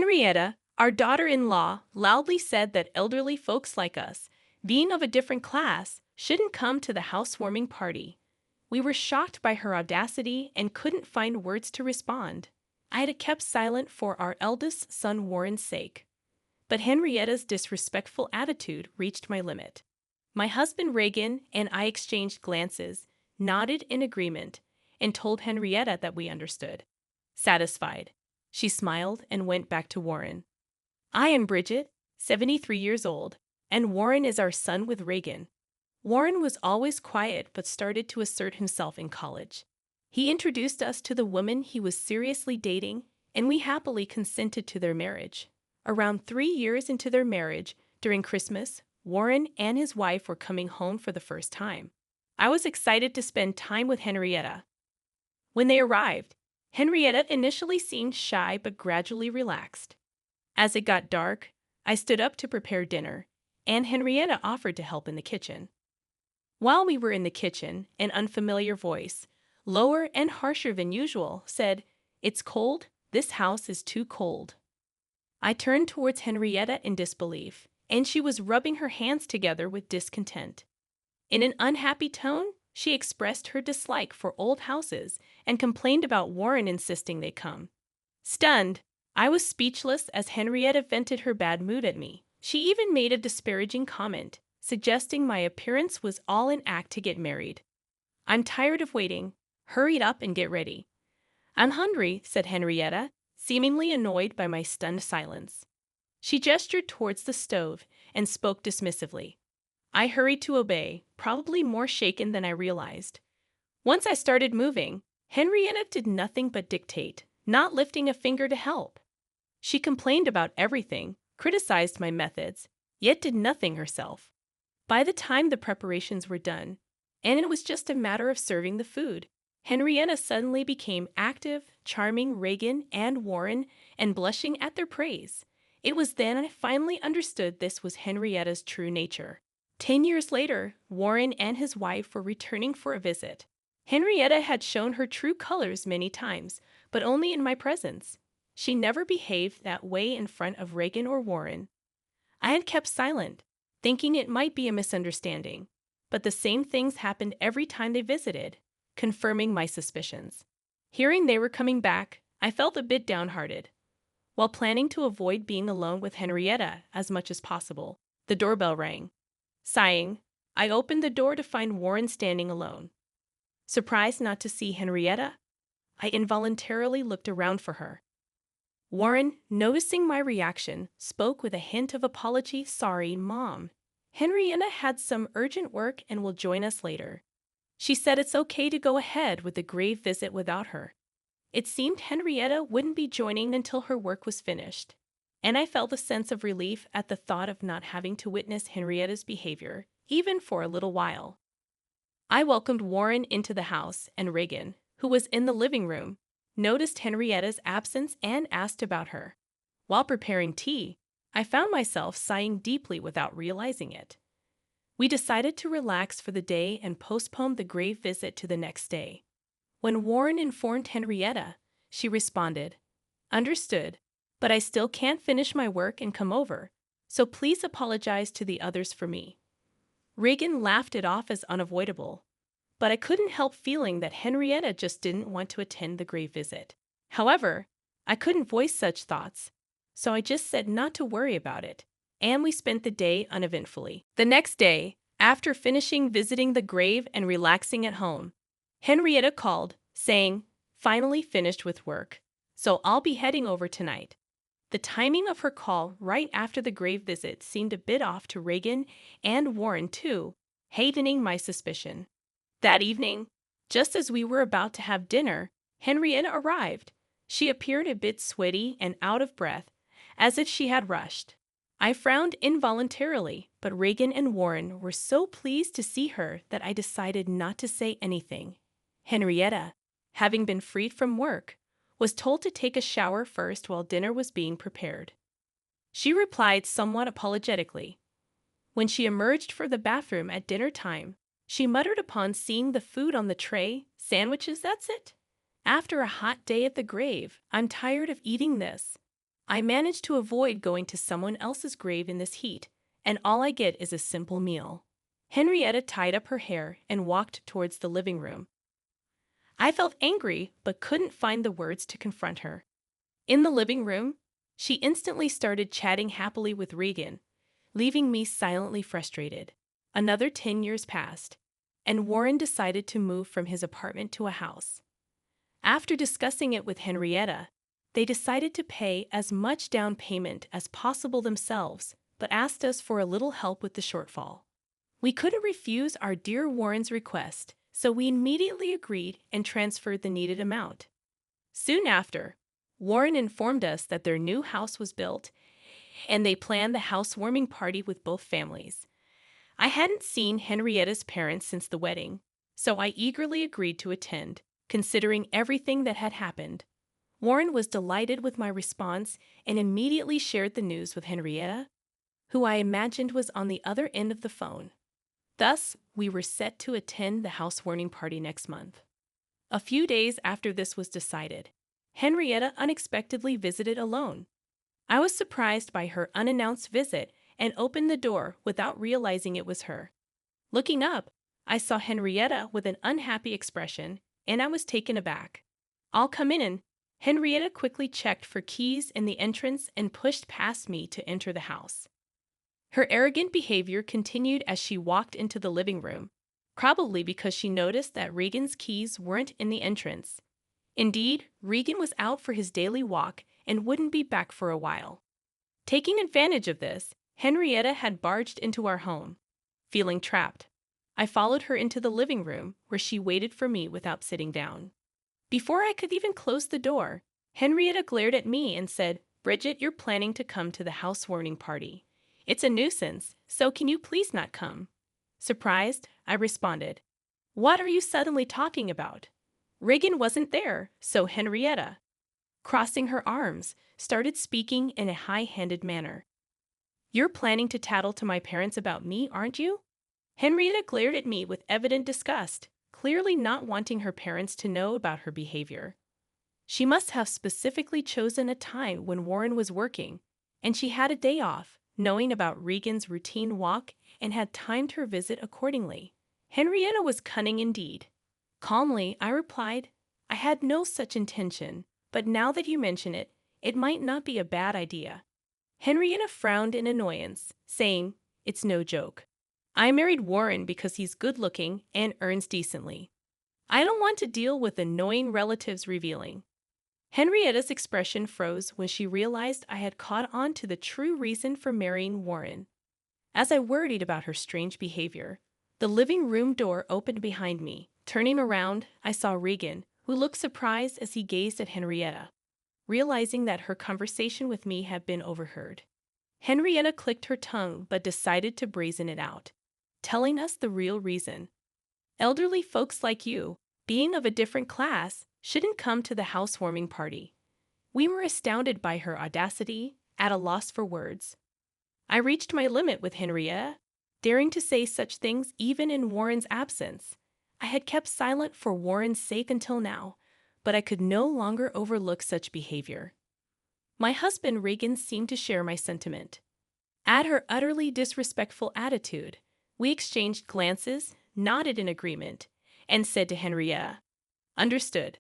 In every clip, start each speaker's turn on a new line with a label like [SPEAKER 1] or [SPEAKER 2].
[SPEAKER 1] Henrietta, our daughter-in-law, loudly said that elderly folks like us, being of a different class, shouldn't come to the housewarming party. We were shocked by her audacity and couldn't find words to respond. I had kept silent for our eldest son Warren's sake. But Henrietta's disrespectful attitude reached my limit. My husband Reagan and I exchanged glances, nodded in agreement, and told Henrietta that we understood. Satisfied, she smiled and went back to Warren. I am Bridget, 73 years old, and Warren is our son with Reagan. Warren was always quiet but started to assert himself in college. He introduced us to the woman he was seriously dating, and we happily consented to their marriage. Around 3 years into their marriage, during Christmas, Warren and his wife were coming home for the first time. I was excited to spend time with Henrietta. When they arrived, Henrietta initially seemed shy but gradually relaxed. As it got dark, I stood up to prepare dinner, and Henrietta offered to help in the kitchen. While we were in the kitchen, an unfamiliar voice, lower and harsher than usual, said, "It's cold. This house is too cold." I turned towards Henrietta in disbelief, and she was rubbing her hands together with discontent. In an unhappy tone, she expressed her dislike for old houses and complained about Warren insisting they come. Stunned, I was speechless as Henrietta vented her bad mood at me. She even made a disparaging comment, suggesting my appearance was all an act to get married. "I'm tired of waiting. Hurry up and get ready." "I'm hungry," said Henrietta, seemingly annoyed by my stunned silence. She gestured towards the stove and spoke dismissively. I hurried to obey, probably more shaken than I realized. Once I started moving, Henrietta did nothing but dictate, not lifting a finger to help. She complained about everything, criticized my methods, yet did nothing herself. By the time the preparations were done, and it was just a matter of serving the food, Henrietta suddenly became active, charming Reagan and Warren, and blushing at their praise. It was then I finally understood this was Henrietta's true nature. 10 years later, Warren and his wife were returning for a visit. Henrietta had shown her true colors many times, but only in my presence. She never behaved that way in front of Reagan or Warren. I had kept silent, thinking it might be a misunderstanding, but the same things happened every time they visited, confirming my suspicions. Hearing they were coming back, I felt a bit downhearted. While planning to avoid being alone with Henrietta as much as possible, the doorbell rang. Sighing, I opened the door to find Warren standing alone. Surprised not to see Henrietta, I involuntarily looked around for her. Warren, noticing my reaction, spoke with a hint of apology. "Sorry, Mom. Henrietta had some urgent work and will join us later. She said it's okay to go ahead with the grave visit without her." It seemed Henrietta wouldn't be joining until her work was finished, and I felt a sense of relief at the thought of not having to witness Henrietta's behavior, even for a little while. I welcomed Warren into the house, and Reagan, who was in the living room, noticed Henrietta's absence and asked about her. While preparing tea, I found myself sighing deeply without realizing it. We decided to relax for the day and postpone the grave visit to the next day. When Warren informed Henrietta, she responded, "Understood, but I still can't finish my work and come over, so please apologize to the others for me." Reagan laughed it off as unavoidable, but I couldn't help feeling that Henrietta just didn't want to attend the grave visit. However, I couldn't voice such thoughts, so I just said not to worry about it, and we spent the day uneventfully. The next day, after finishing visiting the grave and relaxing at home, Henrietta called, saying, "Finally finished with work, so I'll be heading over tonight." The timing of her call right after the grave visit seemed a bit off to Reagan and Warren too, hastening my suspicion. That evening, just as we were about to have dinner, Henrietta arrived. She appeared a bit sweaty and out of breath, as if she had rushed. I frowned involuntarily, but Reagan and Warren were so pleased to see her that I decided not to say anything. Henrietta, having been freed from work, was told to take a shower first while dinner was being prepared. She replied somewhat apologetically. When she emerged from the bathroom at dinner time, she muttered upon seeing the food on the tray, "Sandwiches, that's it? After a hot day at the grave, I'm tired of eating this." I managed to avoid going to someone else's grave in this heat, and all I get is a simple meal. Henrietta tied up her hair and walked towards the living room. I felt angry but couldn't find the words to confront her. In the living room, she instantly started chatting happily with Regan, leaving me silently frustrated. Another 10 years passed, and Warren decided to move from his apartment to a house. After discussing it with Henrietta, they decided to pay as much down payment as possible themselves, but asked us for a little help with the shortfall. We couldn't refuse our dear Warren's request, so we immediately agreed and transferred the needed amount. Soon after, Warren informed us that their new house was built, and they planned the housewarming party with both families. I hadn't seen Henrietta's parents since the wedding, so I eagerly agreed to attend, considering everything that had happened. Warren was delighted with my response and immediately shared the news with Henrietta, who I imagined was on the other end of the phone. Thus, we were set to attend the housewarming party next month. A few days after this was decided, Henrietta unexpectedly visited alone. I was surprised by her unannounced visit and opened the door without realizing it was her. Looking up, I saw Henrietta with an unhappy expression, and I was taken aback. "I'll come in." Henrietta quickly checked for keys in the entrance and pushed past me to enter the house. Her arrogant behavior continued as she walked into the living room, probably because she noticed that Regan's keys weren't in the entrance. Indeed, Regan was out for his daily walk and wouldn't be back for a while. Taking advantage of this, Henrietta had barged into our home. Feeling trapped, I followed her into the living room, where she waited for me without sitting down. Before I could even close the door, Henrietta glared at me and said, "Bridget, you're planning to come to the housewarming party. It's a nuisance, so can you please not come?" Surprised, I responded, "What are you suddenly talking about? Regan wasn't there," so Henrietta, crossing her arms, started speaking in a high-handed manner. "You're planning to tattle to my parents about me, aren't you?" Henrietta glared at me with evident disgust, clearly not wanting her parents to know about her behavior. She must have specifically chosen a time when Warren was working, and she had a day off, knowing about Regan's routine walk, and had timed her visit accordingly. Henrietta was cunning indeed. Calmly, I replied, "I had no such intention, but now that you mention it, it might not be a bad idea." Henrietta frowned in annoyance, saying, "It's no joke. I married Warren because he's good-looking and earns decently. I don't want to deal with annoying relatives revealing." Henrietta's expression froze when she realized I had caught on to the true reason for marrying Warren. As I worried about her strange behavior, the living room door opened behind me. Turning around, I saw Regan, who looked surprised as he gazed at Henrietta, realizing that her conversation with me had been overheard. Henrietta clicked her tongue but decided to brazen it out, telling us the real reason. "Elderly folks like you, being of a different class, shouldn't come to the housewarming party." We were astounded by her audacity, at a loss for words. I reached my limit with Henrietta, daring to say such things even in Warren's absence. I had kept silent for Warren's sake until now, but I could no longer overlook such behavior. My husband Regan seemed to share my sentiment. At her utterly disrespectful attitude, we exchanged glances, nodded in agreement, and said to Henrietta, "Understood."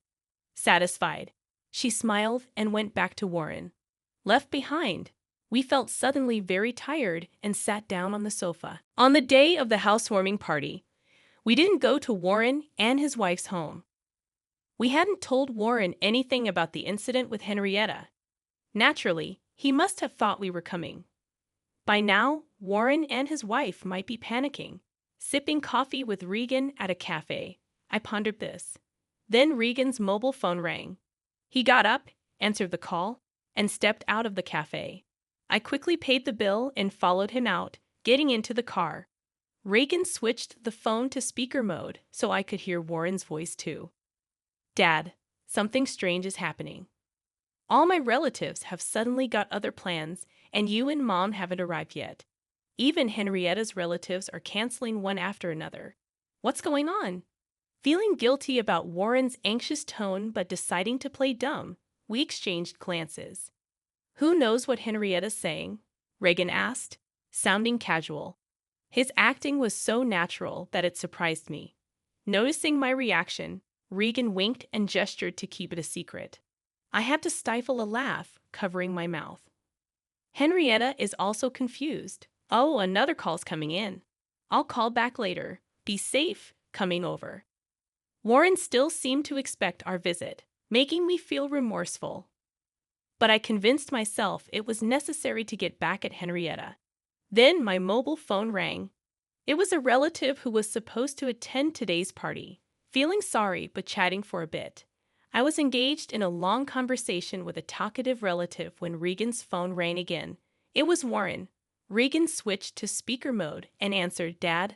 [SPEAKER 1] Satisfied, she smiled and went back to Warren. Left behind, we felt suddenly very tired and sat down on the sofa. On the day of the housewarming party, we didn't go to Warren and his wife's home. We hadn't told Warren anything about the incident with Henrietta. Naturally, he must have thought we were coming. By now, Warren and his wife might be panicking. Sipping coffee with Regan at a cafe, I pondered this. Then Regan's mobile phone rang. He got up, answered the call, and stepped out of the cafe. I quickly paid the bill and followed him out, getting into the car. Regan switched the phone to speaker mode so I could hear Warren's voice too. "Dad, something strange is happening. All my relatives have suddenly got other plans, and you and Mom haven't arrived yet. Even Henrietta's relatives are canceling one after another. What's going on?" Feeling guilty about Warren's anxious tone but deciding to play dumb, we exchanged glances. Who knows what Henrietta's saying? Reagan asked, sounding casual. His acting was so natural that it surprised me. Noticing my reaction, Regan winked and gestured to keep it a secret. I had to stifle a laugh, covering my mouth. Henrietta is also confused. Oh, another call's coming in. I'll call back later. Be safe, coming over. Warren still seemed to expect our visit, making me feel remorseful. But I convinced myself it was necessary to get back at Henrietta. Then my mobile phone rang. It was a relative who was supposed to attend today's party. Feeling sorry but chatting for a bit, I was engaged in a long conversation with a talkative relative when Regan's phone rang again. It was Warren. Regan switched to speaker mode and answered, "Dad,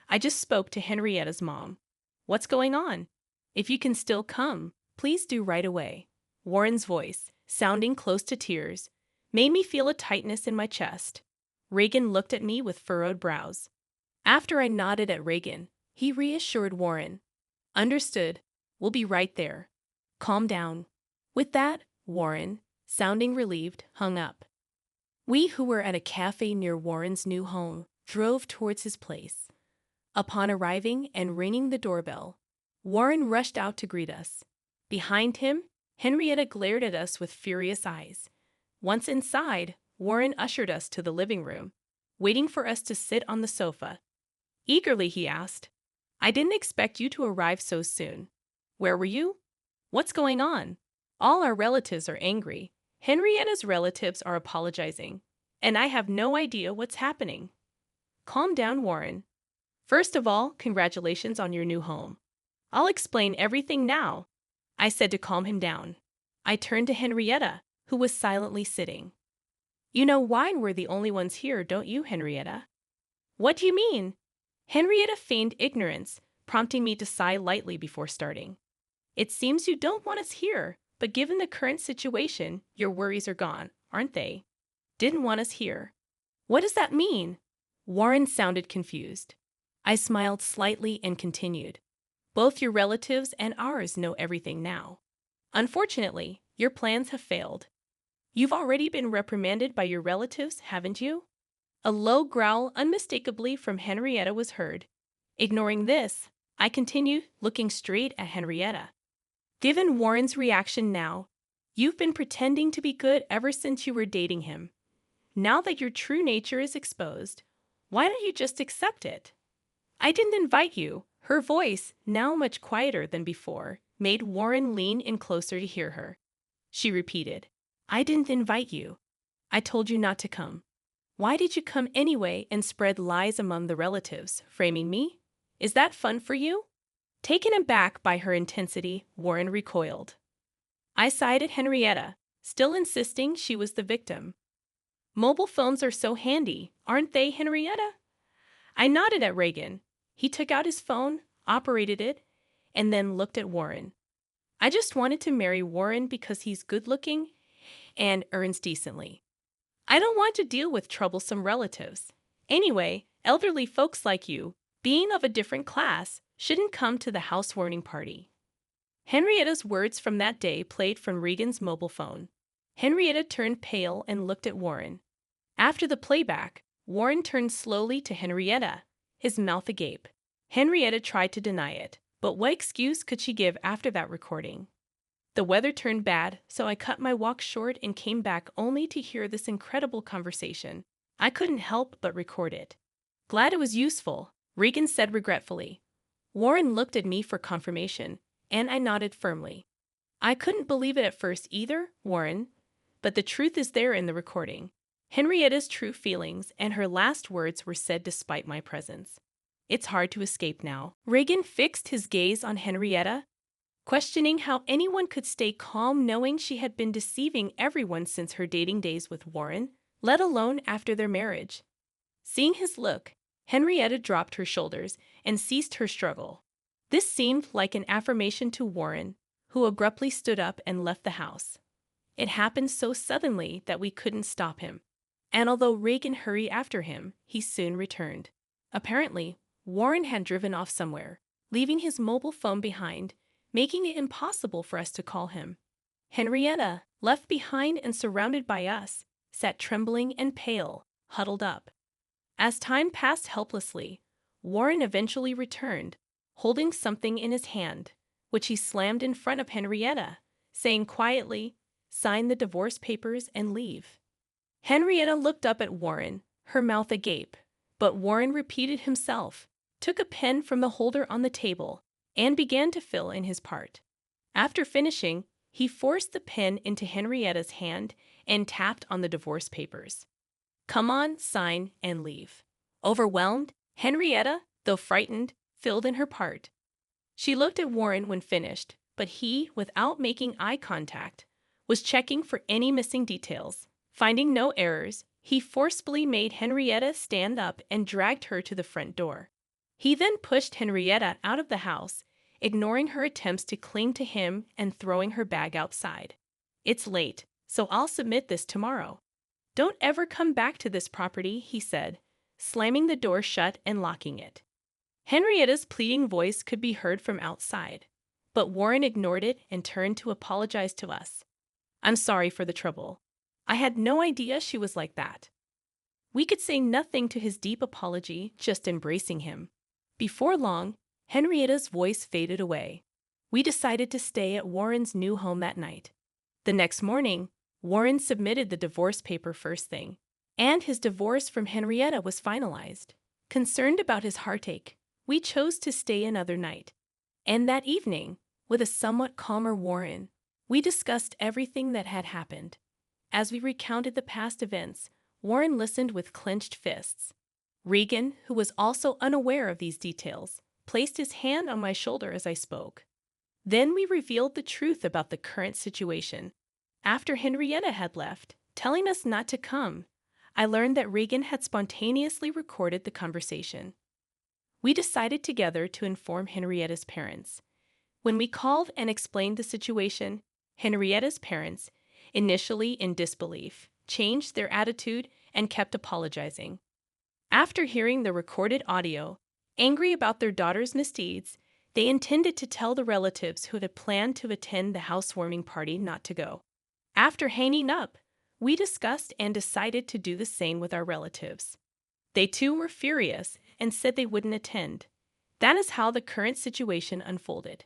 [SPEAKER 1] I just spoke to Henrietta's mom. What's going on? If you can still come, please do right away." Warren's voice, sounding close to tears, made me feel a tightness in my chest. Regan looked at me with furrowed brows. After I nodded at Regan, he reassured Warren. "Understood. We'll be right there. Calm down." With that, Warren, sounding relieved, hung up. We who were at a cafe near Warren's new home drove towards his place. Upon arriving and ringing the doorbell, Warren rushed out to greet us. Behind him, Henrietta glared at us with furious eyes. Once inside, Warren ushered us to the living room, waiting for us to sit on the sofa. Eagerly, he asked, "I didn't expect you to arrive so soon. Where were you? What's going on?" All our relatives are angry. Henrietta's relatives are apologizing, and I have no idea what's happening. Calm down, Warren. First of all, congratulations on your new home. I'll explain everything now, I said to calm him down. I turned to Henrietta, who was silently sitting. You know why we're the only ones here, don't you, Henrietta? What do you mean? Henrietta feigned ignorance, prompting me to sigh lightly before starting. It seems you don't want us here, but given the current situation, your worries are gone, aren't they? Didn't want us here. What does that mean? Warren sounded confused. I smiled slightly and continued. Both your relatives and ours know everything now. Unfortunately, your plans have failed. You've already been reprimanded by your relatives, haven't you? A low growl unmistakably from Henrietta was heard. Ignoring this, I continued, looking straight at Henrietta. Given Warren's reaction now, you've been pretending to be good ever since you were dating him. Now that your true nature is exposed, why don't you just accept it? I didn't invite you. Her voice, now much quieter than before, made Warren lean in closer to hear her. She repeated, I didn't invite you. I told you not to come. Why did you come anyway and spread lies among the relatives, framing me? Is that fun for you? Taken aback by her intensity, Warren recoiled. I sighed at Henrietta, still insisting she was the victim. Mobile phones are so handy, aren't they, Henrietta? I nodded at Reagan. He took out his phone, operated it, and then looked at Warren. I just wanted to marry Warren because he's good-looking and earns decently. I don't want to deal with troublesome relatives. Anyway, elderly folks like you, being of a different class, shouldn't come to the housewarming party. Henrietta's words from that day played from Regan's mobile phone. Henrietta turned pale and looked at Warren. After the playback, Warren turned slowly to Henrietta, his mouth agape. Henrietta tried to deny it, but what excuse could she give after that recording? The weather turned bad, so I cut my walk short and came back only to hear this incredible conversation. I couldn't help but record it. Glad it was useful, Regan said regretfully. Warren looked at me for confirmation, and I nodded firmly. I couldn't believe it at first either, Warren, but the truth is there in the recording. Henrietta's true feelings and her last words were said despite my presence. It's hard to escape now. Regan fixed his gaze on Henrietta, questioning how anyone could stay calm knowing she had been deceiving everyone since her dating days with Warren, let alone after their marriage. Seeing his look, Henrietta dropped her shoulders and ceased her struggle. This seemed like an affirmation to Warren, who abruptly stood up and left the house. It happened so suddenly that we couldn't stop him. And although Regan hurried after him, he soon returned. Apparently, Warren had driven off somewhere, leaving his mobile phone behind, making it impossible for us to call him. Henrietta, left behind and surrounded by us, sat trembling and pale, huddled up. As time passed helplessly, Warren eventually returned, holding something in his hand, which he slammed in front of Henrietta, saying quietly, "Sign the divorce papers and leave." Henrietta looked up at Warren, her mouth agape, but Warren repeated himself, took a pen from the holder on the table, and began to fill in his part. After finishing, he forced the pen into Henrietta's hand and tapped on the divorce papers. "Come on, sign, and leave." Overwhelmed, Henrietta, though frightened, filled in her part. She looked at Warren when finished, but he, without making eye contact, was checking for any missing details. Finding no errors, he forcefully made Henrietta stand up and dragged her to the front door. He then pushed Henrietta out of the house, ignoring her attempts to cling to him and throwing her bag outside. "It's late, so I'll submit this tomorrow. Don't ever come back to this property," he said, slamming the door shut and locking it. Henrietta's pleading voice could be heard from outside, but Warren ignored it and turned to apologize to us. "I'm sorry for the trouble. I had no idea she was like that." We could say nothing to his deep apology, just embracing him. Before long, Henrietta's voice faded away. We decided to stay at Warren's new home that night. The next morning, Warren submitted the divorce paper first thing, and his divorce from Henrietta was finalized. Concerned about his heartache, we chose to stay another night. And that evening, with a somewhat calmer Warren, we discussed everything that had happened. As we recounted the past events, Warren listened with clenched fists. Regan, who was also unaware of these details, placed his hand on my shoulder as I spoke. Then we revealed the truth about the current situation. After Henrietta had left, telling us not to come, I learned that Regan had spontaneously recorded the conversation. We decided together to inform Henrietta's parents. When we called and explained the situation, Henrietta's parents, initially in disbelief, changed their attitude and kept apologizing. After hearing the recorded audio, angry about their daughter's misdeeds, they intended to tell the relatives who had planned to attend the housewarming party not to go. After hanging up, we discussed and decided to do the same with our relatives. They too were furious and said they wouldn't attend. That is how the current situation unfolded.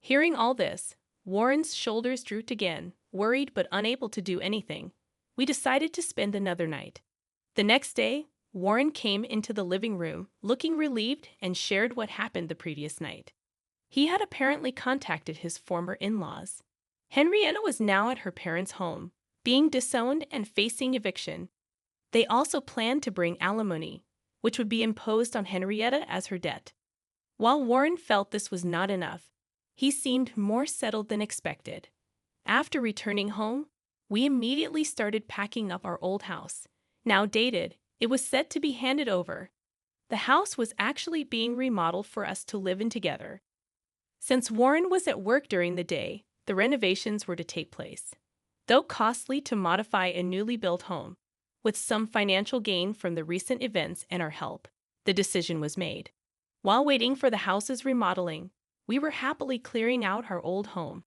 [SPEAKER 1] Hearing all this, Warren's shoulders drooped again, worried but unable to do anything. We decided to spend another night. The next day, Warren came into the living room, looking relieved, and shared what happened the previous night. He had apparently contacted his former in-laws. Henrietta was now at her parents' home, being disowned and facing eviction. They also planned to bring alimony, which would be imposed on Henrietta as her debt. While Warren felt this was not enough, he seemed more settled than expected. After returning home, we immediately started packing up our old house. Now dated, it was set to be handed over. The house was actually being remodeled for us to live in together. Since Warren was at work during the day, the renovations were to take place. Though costly to modify a newly built home, with some financial gain from the recent events and our help, the decision was made. While waiting for the house's remodeling, we were happily clearing out our old home.